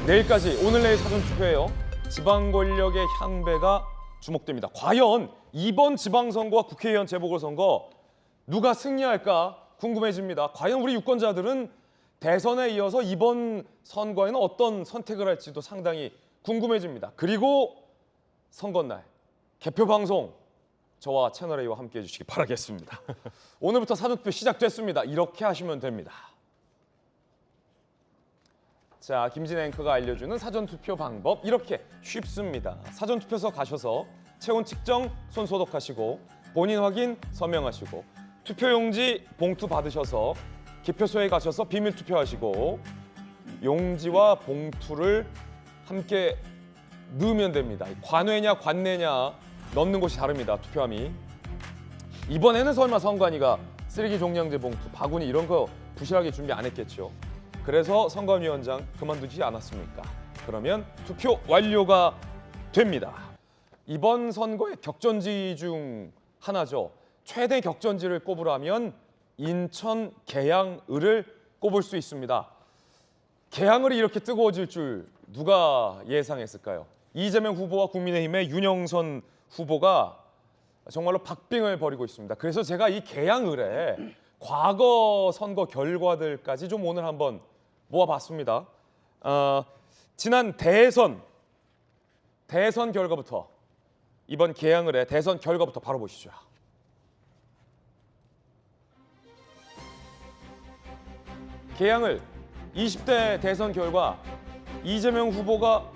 내일까지 오늘 내일 사전투표예요. 지방 권력의 향배가 주목됩니다. 과연 이번 지방선거와 국회의원 재보궐선거 누가 승리할까 궁금해집니다. 과연 우리 유권자들은 대선에 이어서 이번 선거에는 어떤 선택을 할지도 상당히 궁금해집니다. 그리고 선거날 개표 방송 저와 채널A와 함께해 주시기 바라겠습니다. 오늘부터 사전투표 시작됐습니다. 이렇게 하시면 됩니다. 자, 김진 앵커가 알려주는 사전투표 방법 이렇게 쉽습니다. 사전투표소 가셔서 체온 측정, 손 소독하시고 본인 확인, 서명하시고 투표용지, 봉투 받으셔서 기표소에 가셔서 비밀 투표하시고 용지와 봉투를 함께 넣으면 됩니다. 관외냐 관내냐 넣는 곳이 다릅니다. 투표함이. 이번에는 설마 선관위가 쓰레기 종량제 봉투, 바구니 이런 거 부실하게 준비 안 했겠죠. 그래서 선관위원장 그만두지 않았습니까? 그러면 투표 완료가 됩니다. 이번 선거의 격전지 중 하나죠. 최대 격전지를 꼽으라면 인천 계양을을 꼽을 수 있습니다. 계양을이 이렇게 뜨거워질 줄 누가 예상했을까요? 이재명 후보와 국민의힘의 윤영선 후보가 정말로 박빙을 벌이고 있습니다. 그래서 제가 이 계양을에 과거 선거 결과들까지 좀 오늘 한번 모아봤습니다. 지난 대선 결과부터 이번 계양을의 대선 결과부터 바로 보시죠. 계양을 20대 대선 결과 이재명 후보가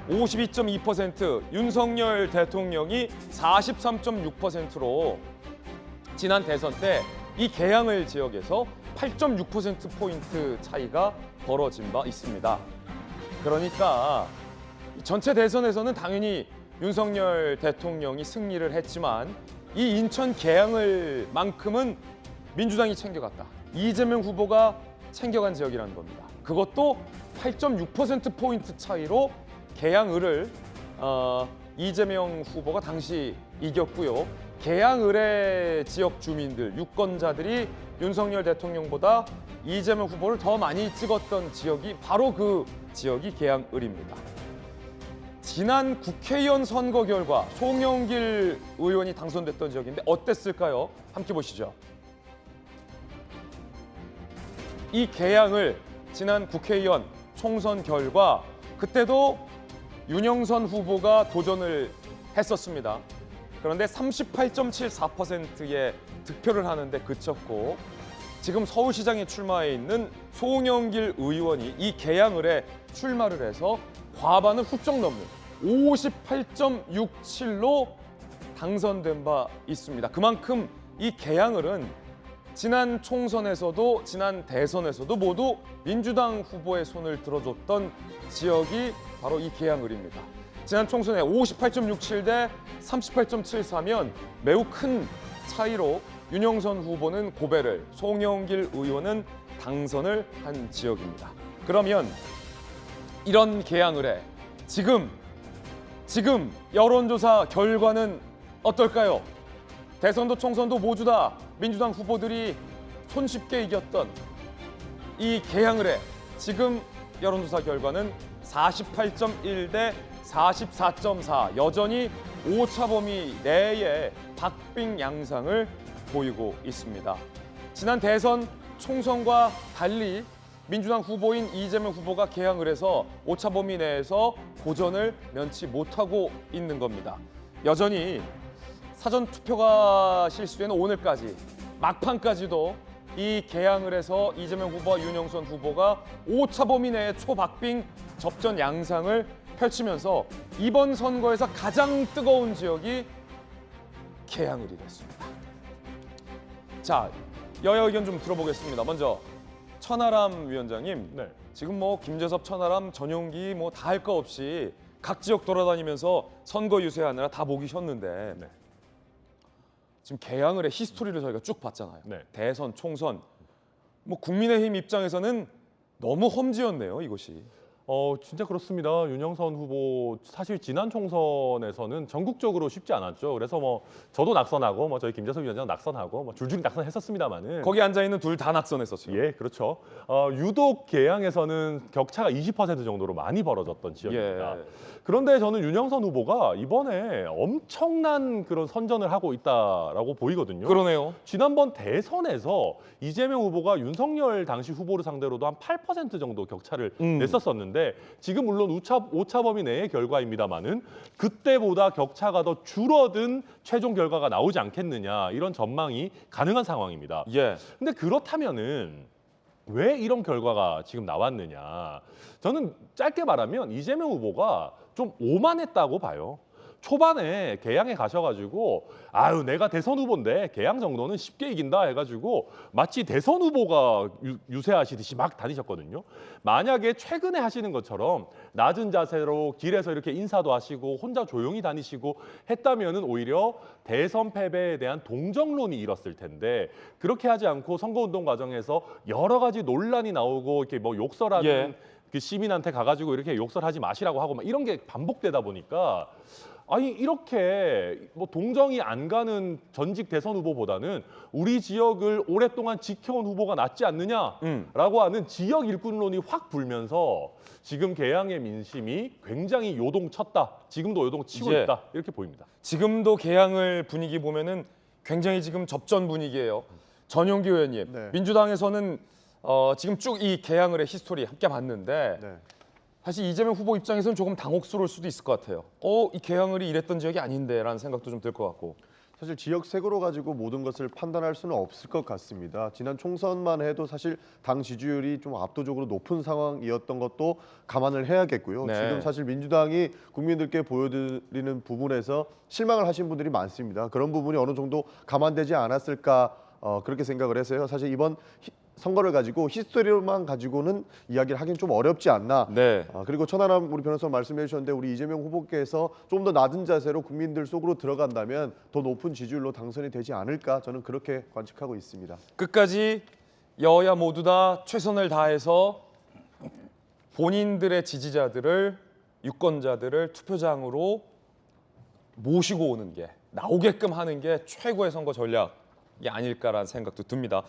52.2%, 윤석열 대통령이 43.6%로 지난 대선 때 이 계양을 지역에서 8.6%포인트 차이가 벌어진 바 있습니다. 그러니까 전체 대선에서는 당연히 윤석열 대통령이 승리를 했지만 이 인천 계양을만큼은 민주당이 챙겨갔다. 이재명 후보가 챙겨간 지역이라는 겁니다. 그것도 8.6%포인트 차이로 계양을을 이재명 후보가 당시 이겼고요. 계양을의 지역 주민들, 유권자들이 윤석열 대통령보다 이재명 후보를 더 많이 찍었던 지역이 바로 그 지역이 계양을입니다. 지난 국회의원 선거 결과 송영길 의원이 당선됐던 지역인데 어땠을까요? 함께 보시죠. 이 계양을 지난 국회의원 총선 결과 그때도 윤영선 후보가 도전을 했었습니다. 그런데 38.74%의 득표를 하는데 그쳤고 지금 서울시장에 출마해 있는 송영길 의원이 이 계양을에 출마를 해서 과반을 훌쩍 넘는 58.67로 당선된 바 있습니다. 그만큼 이 계양을은 지난 총선에서도 지난 대선에서도 모두 민주당 후보의 손을 들어줬던 지역이 바로 이 계양을입니다. 지난 총선에 58.67 대 38.74면 매우 큰 차이로 윤영선 후보는 고배를, 송영길 의원은 당선을 한 지역입니다. 그러면 이런 계양을에 지금 여론조사 결과는 어떨까요? 대선도 총선도 모두 다 민주당 후보들이 손쉽게 이겼던 이 계양을에 지금 여론조사 결과는 48.1 대 44.4 여전히 오차 범위 내의 박빙 양상을 보이고 있습니다. 지난 대선 총선과 달리 민주당 후보인 이재명 후보가 계양을에서 오차 범위 내에서 고전을 면치 못하고 있는 겁니다. 여전히 사전 투표가 실시되는 오늘까지 막판까지도 이 계양을에서 이재명 후보와 윤영선 후보가 오차 범위 내의 초박빙 접전 양상을 펼치면서 이번 선거에서 가장 뜨거운 지역이 계양을이 됐습니다. 자, 여야 의견 좀 들어보겠습니다. 먼저 천하람 위원장님, 네. 지금 뭐 김재섭, 천하람, 전용기 뭐 다 할 거 없이 각 지역 돌아다니면서 선거 유세하느라 다 목이 쉬었는데 네. 지금 계양을의 히스토리를 저희가 쭉 봤잖아요. 네. 대선, 총선. 뭐 국민의힘 입장에서는 너무 험지였네요, 이것이. 진짜 그렇습니다. 윤영선 후보 사실 지난 총선에서는 전국적으로 쉽지 않았죠. 그래서 뭐 저도 낙선하고 뭐 저희 김재석 위원장 낙선하고 뭐 줄줄이 낙선했었습니다만은 거기 앉아 있는 둘 다 낙선했었죠. 예, 그렇죠. 유독 개항에서는 격차가 20% 정도로 많이 벌어졌던 지역입니다. 예. 그런데 저는 윤영선 후보가 이번에 엄청난 그런 선전을 하고 있다라고 보이거든요. 그러네요. 지난번 대선에서 이재명 후보가 윤석열 당시 후보를 상대로도 한 8% 정도 격차를 냈었었는데 지금 물론 오차범위 내의 결과입니다만은 그때보다 격차가 더 줄어든 최종 결과가 나오지 않겠느냐 이런 전망이 가능한 상황입니다. 예. 근데 그렇다면은 왜 이런 결과가 지금 나왔느냐? 저는 짧게 말하면 이재명 후보가 좀 오만했다고 봐요. 초반에 개항에 가셔가지고 아유 내가 대선 후보인데 개항 정도는 쉽게 이긴다 해가지고 마치 대선 후보가 유세하시듯이 막 다니셨거든요. 만약에 최근에 하시는 것처럼 낮은 자세로 길에서 이렇게 인사도 하시고 혼자 조용히 다니시고 했다면은 오히려 대선 패배에 대한 동정론이 일었을 텐데 그렇게 하지 않고 선거운동 과정에서 여러 가지 논란이 나오고 이렇게 뭐 욕설하는 예. 그 시민한테 가가지고 이렇게 욕설하지 마시라고 하고 막 이런 게 반복되다 보니까 아니 이렇게 뭐 동정이 안 가는 전직 대선 후보보다는 우리 지역을 오랫동안 지켜온 후보가 낫지 않느냐라고 하는 지역 일꾼론이 확 불면서 지금 개항의 민심이 굉장히 요동쳤다. 지금도 요동치고 예. 있다. 이렇게 보입니다. 지금도 개항을 분위기 보면은 굉장히 지금 접전 분위기예요. 전용기 의원님, 네. 민주당에서는 지금 쭉 이 개항을의 히스토리 함께 봤는데 네. 사실 이재명 후보 입장에서는 조금 당혹스러울 수도 있을 것 같아요. 이 개항을이 이랬던 지역이 아닌데라는 생각도 좀 들 것 같고. 사실 지역 색으로 가지고 모든 것을 판단할 수는 없을 것 같습니다. 지난 총선만 해도 사실 당 지지율이 좀 압도적으로 높은 상황이었던 것도 감안을 해야겠고요. 네. 지금 사실 민주당이 국민들께 보여드리는 부분에서 실망을 하신 분들이 많습니다. 그런 부분이 어느 정도 감안되지 않았을까 그렇게 생각을 해서요. 사실 이번 선거를 가지고 히스토리로만 가지고는 이야기를 하긴 좀 어렵지 않나. 네. 그리고 천하람 우리 변호사 말씀해 주셨는데 우리 이재명 후보께서 좀 더 낮은 자세로 국민들 속으로 들어간다면 더 높은 지지율로 당선이 되지 않을까 저는 그렇게 관측하고 있습니다. 끝까지 여야 모두 다 최선을 다해서 본인들의 지지자들을 유권자들을 투표장으로 모시고 오는 게 나오게끔 하는 게 최고의 선거 전략이 아닐까라는 생각도 듭니다.